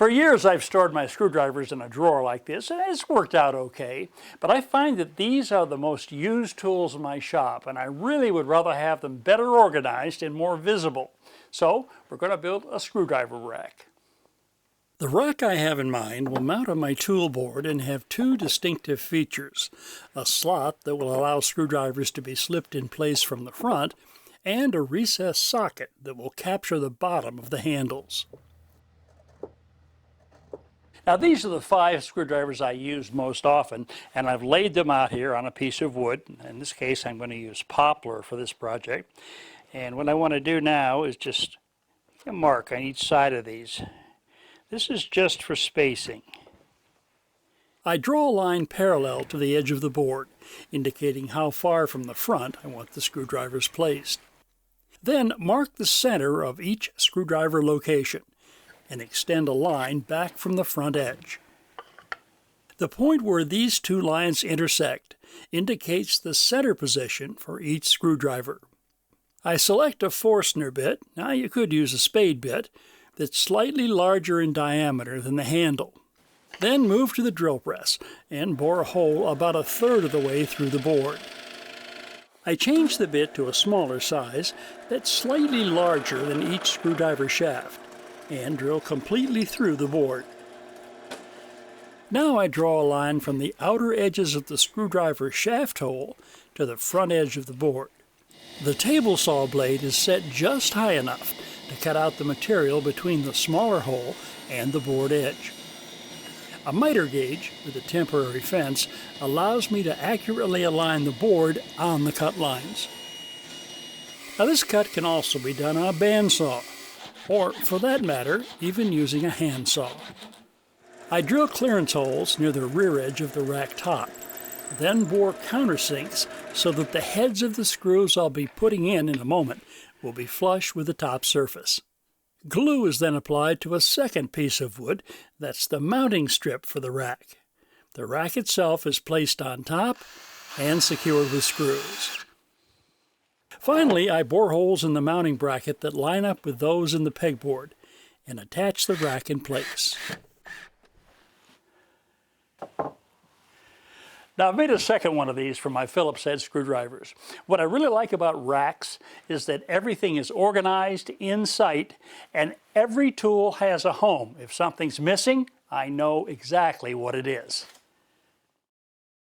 For years I've stored my screwdrivers in a drawer like this, and it's worked out okay. But I find that these are the most used tools in my shop, and I really would rather have them better organized and more visible. So we're going to build a screwdriver rack. The rack I have in mind will mount on my tool board and have two distinctive features: a slot that will allow screwdrivers to be slipped in place from the front, and a recessed socket that will capture the bottom of the handles. Now these are the 5 screwdrivers I use most often, and I've laid them out here on a piece of wood. In this case I'm going to use poplar for this project. And what I want to do now is just make a mark on each side of these. This is just for spacing. I draw a line parallel to the edge of the board, indicating how far from the front I want the screwdrivers placed. Then mark the center of each screwdriver location and extend a line back from the front edge. The point where these two lines intersect indicates the center position for each screwdriver. I select a Forstner bit, now you could use a spade bit, that's slightly larger in diameter than the handle. Then move to the drill press and bore a hole about 1/3 of the way through the board. I change the bit to a smaller size that's slightly larger than each screwdriver shaft, and drill completely through the board. Now I draw a line from the outer edges of the screwdriver shaft hole to the front edge of the board. The table saw blade is set just high enough to cut out the material between the smaller hole and the board edge. A miter gauge with a temporary fence allows me to accurately align the board on the cut lines. Now this cut can also be done on a bandsaw, or for that matter, even using a handsaw. I drill clearance holes near the rear edge of the rack top, then bore countersinks so that the heads of the screws I'll be putting in a moment will be flush with the top surface. Glue is then applied to a second piece of wood that's the mounting strip for the rack. The rack itself is placed on top and secured with screws. Finally, I bore holes in the mounting bracket that line up with those in the pegboard and attach the rack in place. Now I've made a second one of these for my Phillips head screwdrivers. What I really like about racks is that everything is organized in sight and every tool has a home. If something's missing, I know exactly what it is.